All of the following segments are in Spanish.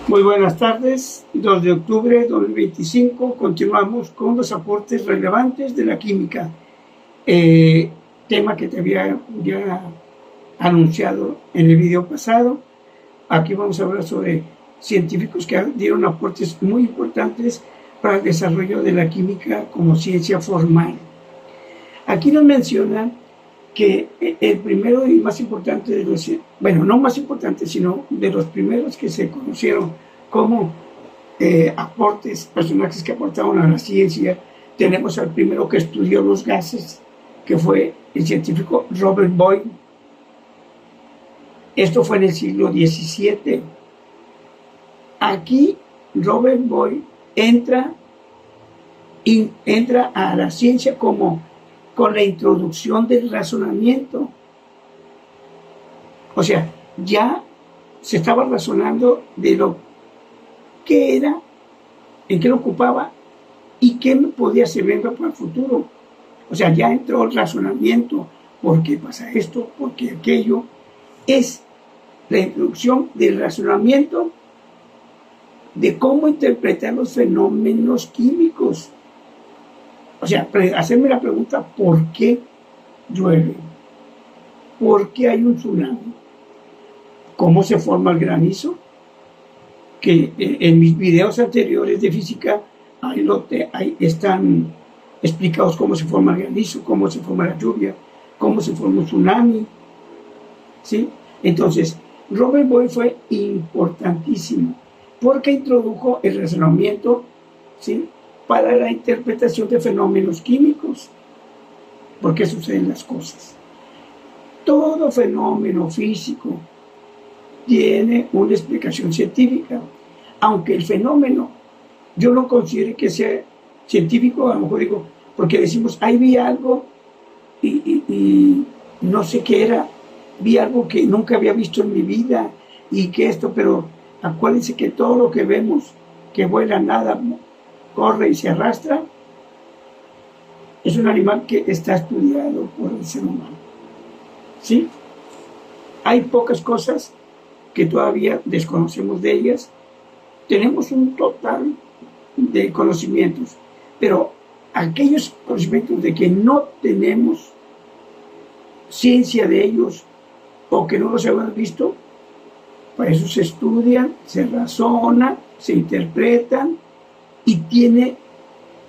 Muy buenas tardes, 2 de octubre de 2025, continuamos con los aportes relevantes de la química, tema que te había ya anunciado en el video pasado. Aquí vamos a hablar sobre científicos que dieron aportes muy importantes para el desarrollo de la química como ciencia formal. Aquí nos mencionan que el primero y más importante de los, bueno, no más importante, sino de los primeros que se conocieron como aportes, personajes que aportaron a la ciencia, tenemos al primero que estudió los gases, que fue el científico Robert Boyle. Esto fue en el siglo XVII. Aquí Robert Boyle entra a la ciencia como con la introducción del razonamiento. O sea, ya se estaba razonando de lo que era, en qué lo ocupaba y qué me podía servir para el futuro. O sea, ya entró el razonamiento, ¿por qué pasa esto? ¿Por qué aquello? Es la introducción del razonamiento de cómo interpretar los fenómenos químicos. O sea, hacerme la pregunta, ¿por qué llueve? ¿Por qué hay un tsunami? ¿Cómo se forma el granizo? Que en mis videos anteriores de física ahí están explicados cómo se forma el granizo, cómo se forma la lluvia, cómo se forma un tsunami, ¿sí? Entonces, Robert Boyle fue importantísimo porque introdujo el razonamiento, ¿sí?, para la interpretación de fenómenos químicos. ¿Por qué suceden las cosas? Todo fenómeno físico tiene una explicación científica, aunque el fenómeno yo no considero que sea científico. A lo mejor digo, porque decimos, ahí vi algo y no sé qué era, vi algo que nunca había visto en mi vida y que esto, pero acuérdense que todo lo que vemos, que vuela, nada, corre y se arrastra, es un animal que está estudiado por el ser humano, ¿sí? Hay pocas cosas que todavía desconocemos de ellas. Tenemos un total de conocimientos, pero aquellos conocimientos de que no tenemos ciencia de ellos o que no los hemos visto, para eso se estudian, se razona, se interpretan y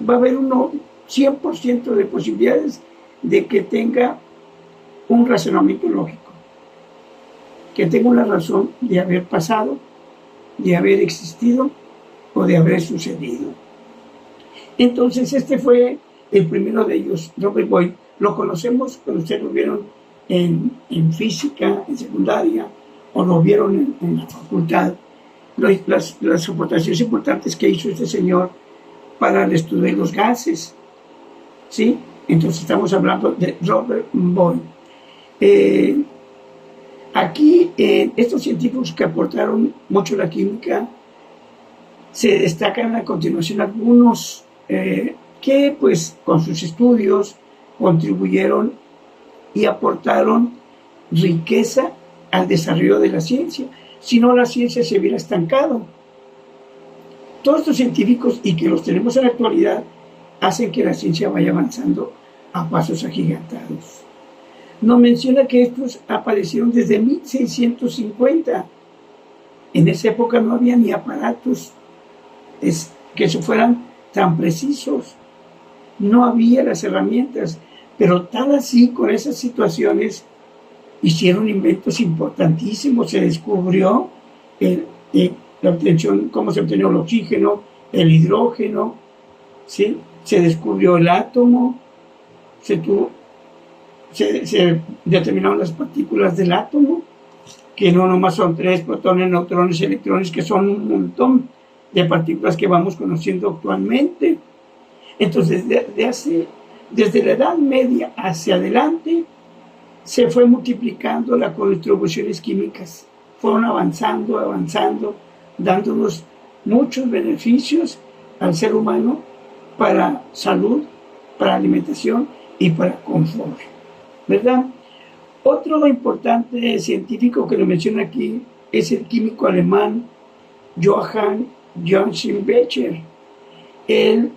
va a haber 100% de posibilidades de que tenga un razonamiento lógico, que tenga una razón de haber pasado, de haber existido o de haber sucedido. Entonces este fue el primero de ellos, Robert Boyle. Lo conocemos cuando ustedes lo vieron en física, en secundaria, o lo vieron en la facultad, las aportaciones importantes que hizo este señor para el estudio de los gases, ¿sí? Entonces estamos hablando de Robert Boyle. Aquí estos científicos que aportaron mucho a la química, se destacan a continuación algunos que pues con sus estudios contribuyeron y aportaron riqueza al desarrollo de la ciencia. Si no, la ciencia se hubiera estancado. Todos estos científicos, y que los tenemos en la actualidad, hacen que la ciencia vaya avanzando a pasos agigantados. Nos menciona que estos aparecieron desde 1650. En esa época no había ni aparatos que se fueran tan precisos. No había las herramientas, pero tal así, con esas situaciones, hicieron inventos importantísimos. Se descubrió la obtención, cómo se obtenía el oxígeno, el hidrógeno, ¿sí? Se descubrió el átomo, se determinaron las partículas del átomo, que no nomás son 3 protones, neutrones, electrones, que son un montón de partículas que vamos conociendo actualmente. Entonces, desde la Edad Media hacia adelante, se fue multiplicando las contribuciones químicas, fueron avanzando, dándonos muchos beneficios al ser humano para salud, para alimentación y para confort, ¿verdad? Otro importante científico que lo menciona aquí es el químico alemán Johann Joachim Becher. Él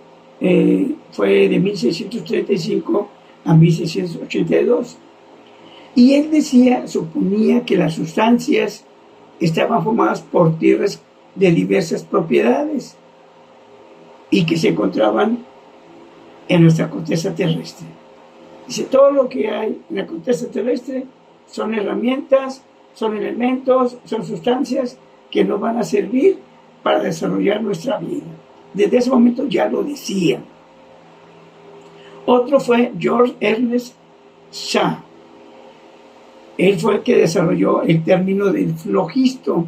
fue de 1635 a 1682. Y él suponía que las sustancias estaban formadas por tierras de diversas propiedades y que se encontraban en nuestra corteza terrestre. Dice, todo lo que hay en la corteza terrestre son herramientas, son elementos, son sustancias que nos van a servir para desarrollar nuestra vida. Desde ese momento ya lo decía. Otro fue George Ernest Shaw. Él fue el que desarrolló el término del flogisto.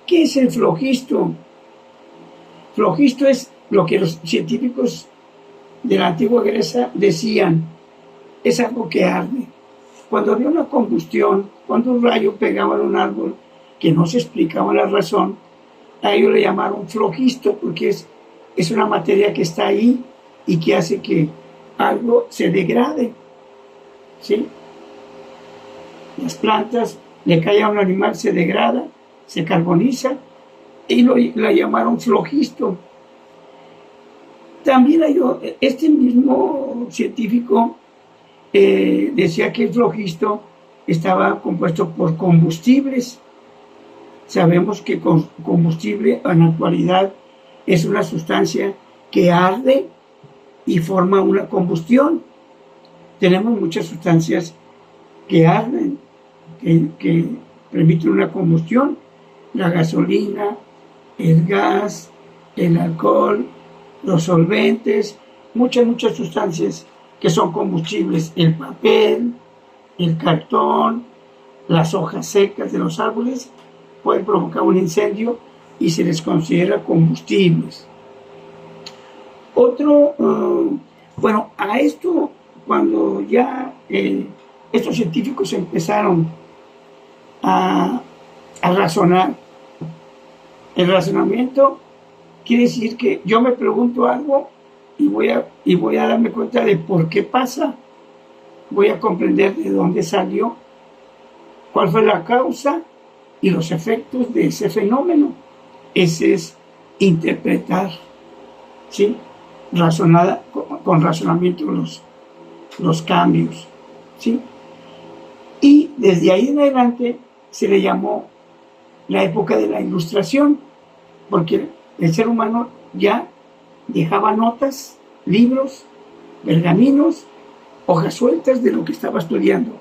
¿Qué es el flogisto? Flogisto es lo que los científicos de la antigua Grecia decían, es algo que arde. Cuando había una combustión, cuando un rayo pegaba en un árbol que no se explicaba la razón, a ellos le llamaron flogisto porque es una materia que está ahí y que hace que algo se degrade. ¿Sí? Las plantas, le cae a un animal, se degrada, se carboniza y la llamaron flogisto. También este mismo científico decía que el flogisto estaba compuesto por combustibles. Sabemos que combustible en la actualidad es una sustancia que arde y forma una combustión. Tenemos muchas sustancias que arden, que permiten una combustión. La gasolina, el gas, el alcohol, los solventes, muchas sustancias que son combustibles, el papel, el cartón, las hojas secas de los árboles pueden provocar un incendio y se les considera combustibles. Bueno, a esto, cuando ya estos científicos empezaron a razonar, el razonamiento quiere decir que yo me pregunto algo y voy a darme cuenta de por qué pasa, voy a comprender de dónde salió, cuál fue la causa y los efectos de ese fenómeno. Ese es interpretar, ¿sí? Con razonamiento los cambios, ¿sí? Y desde ahí en adelante se le llamó la época de la Ilustración, porque el ser humano ya dejaba notas, libros, pergaminos, hojas sueltas de lo que estaba estudiando,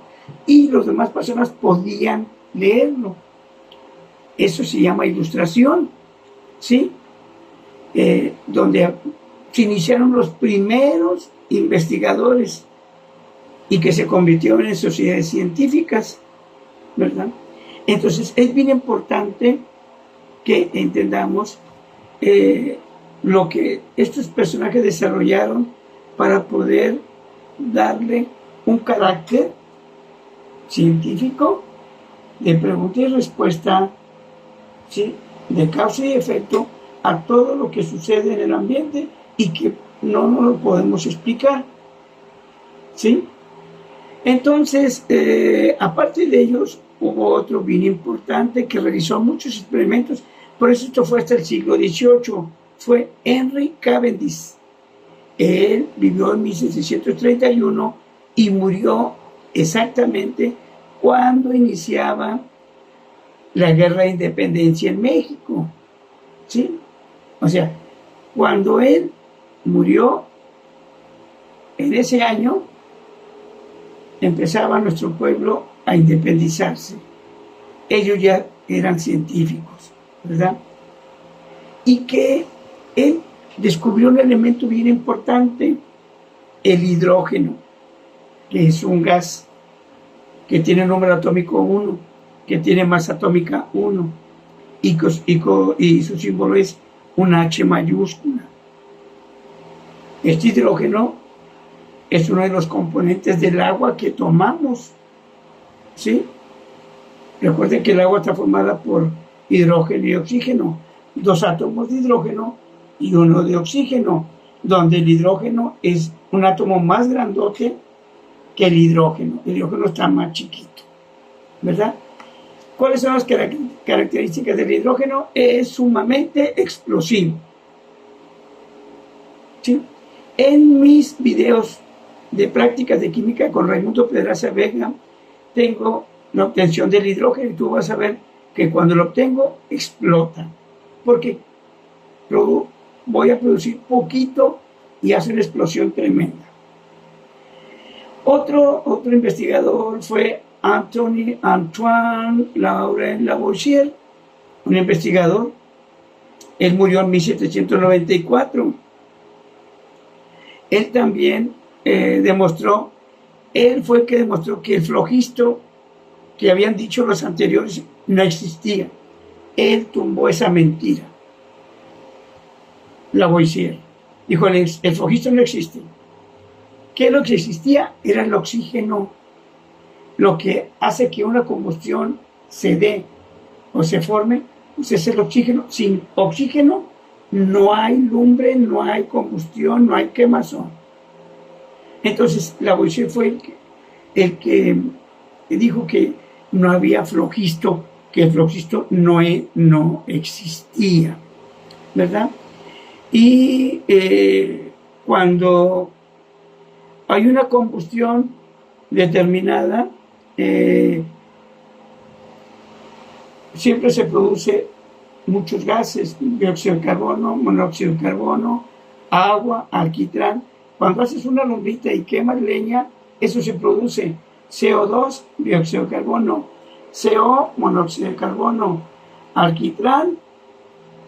y las demás personas podían leerlo. Eso se llama Ilustración, ¿sí? Donde se iniciaron los primeros investigadores y que se convirtieron en sociedades científicas, ¿verdad? Entonces es bien importante que entendamos lo que estos personajes desarrollaron para poder darle un carácter científico de pregunta y respuesta, ¿sí? De causa y efecto a todo lo que sucede en el ambiente y que no nos lo podemos explicar, ¿sí? Entonces, aparte de ellos, hubo otro bien importante que realizó muchos experimentos, por eso esto fue hasta el siglo XVIII, fue Henry Cavendish. Él vivió en 1731 y murió exactamente cuando iniciaba la Guerra de Independencia en México, ¿sí? O sea, cuando él murió, en ese año, empezaba nuestro pueblo a independizarse. Ellos ya eran científicos, ¿verdad? Y que él descubrió un elemento bien importante, el hidrógeno, que es un gas que tiene número atómico 1, que tiene masa atómica 1, y su símbolo es un H mayúscula. Este hidrógeno es uno de los componentes del agua que tomamos, ¿sí? Recuerden que el agua está formada por hidrógeno y oxígeno, 2 átomos de hidrógeno y 1 de oxígeno, donde el hidrógeno es un átomo más grandote que el hidrógeno está más chiquito, ¿verdad? ¿Cuáles son las características del hidrógeno, es sumamente explosivo. ¿Sí? En mis videos de prácticas de química con Raimundo Pedraza Vega tengo la obtención del hidrógeno y tú vas a ver que cuando lo obtengo explota, porque voy a producir poquito y hace una explosión tremenda. Otro investigador fue Antoine Laurent Lavoisier, un investigador. Él murió en 1794. Él también él fue el que demostró que el flogisto que habían dicho los anteriores no existía. Él tumbó esa mentira. Lavoisier dijo, el flogisto no existe. ¿Qué es lo que existía? Era el oxígeno. Lo que hace que una combustión se dé o se forme, pues es el oxígeno. Sin oxígeno no hay lumbre, no hay combustión, no hay quemazón. Entonces Lavoisier fue el que dijo que no había flogisto, que el flogisto no existía, ¿verdad? Y cuando hay una combustión determinada, siempre se produce muchos gases, dióxido de carbono, monóxido de carbono, agua, alquitrán. Cuando haces una lumbrita y quemas leña, eso se produce CO2, dióxido de carbono, CO, monóxido de carbono, alquitrán,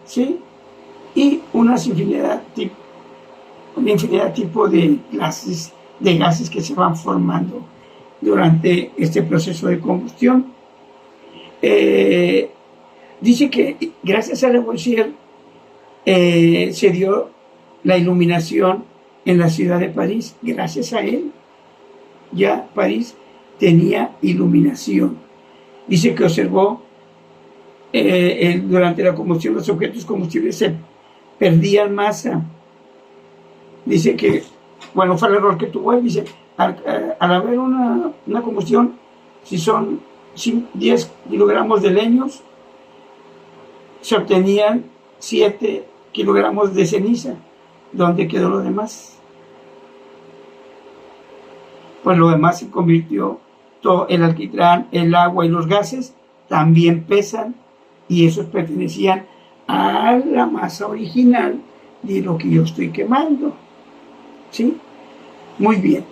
¿sí? Y una infinidad de tipos de gases que se van formando durante este proceso de combustión. Dice que gracias a Lavoisier se dio la iluminación en la ciudad de París. Gracias a él ya París tenía iluminación. Dice que observó durante la combustión los objetos combustibles se perdían masa. Dice que, bueno, fue el error que tuvo él. Dice, al haber una combustión, si son 10 kilogramos de leños, se obtenían 7 kilogramos de ceniza. ¿Dónde quedó lo demás? Pues lo demás se convirtió, todo el alquitrán, el agua y los gases también pesan, y esos pertenecían a la masa original de lo que yo estoy quemando. ¿Sí? Muy bien.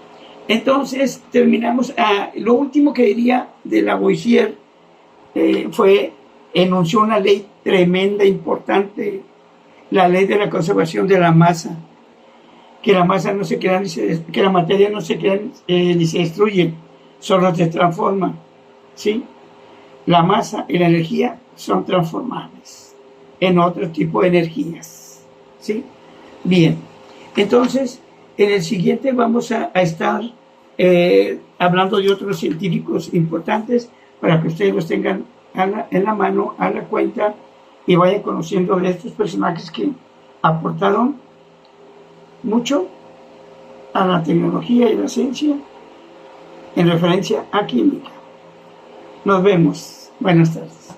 Entonces terminamos. Lo último que diría de Lavoisier enunció una ley tremenda, importante, la ley de la conservación de la masa, que la masa no se crea, que la materia no se crea ni se destruye, solo se transforma, ¿sí? La masa y la energía son transformables en otro tipo de energías, ¿sí? Bien, entonces en el siguiente vamos a estar hablando de otros científicos importantes para que ustedes los tengan en la mano, a la cuenta, y vayan conociendo de estos personajes que aportaron mucho a la tecnología y la ciencia en referencia a química. Nos vemos. Buenas tardes.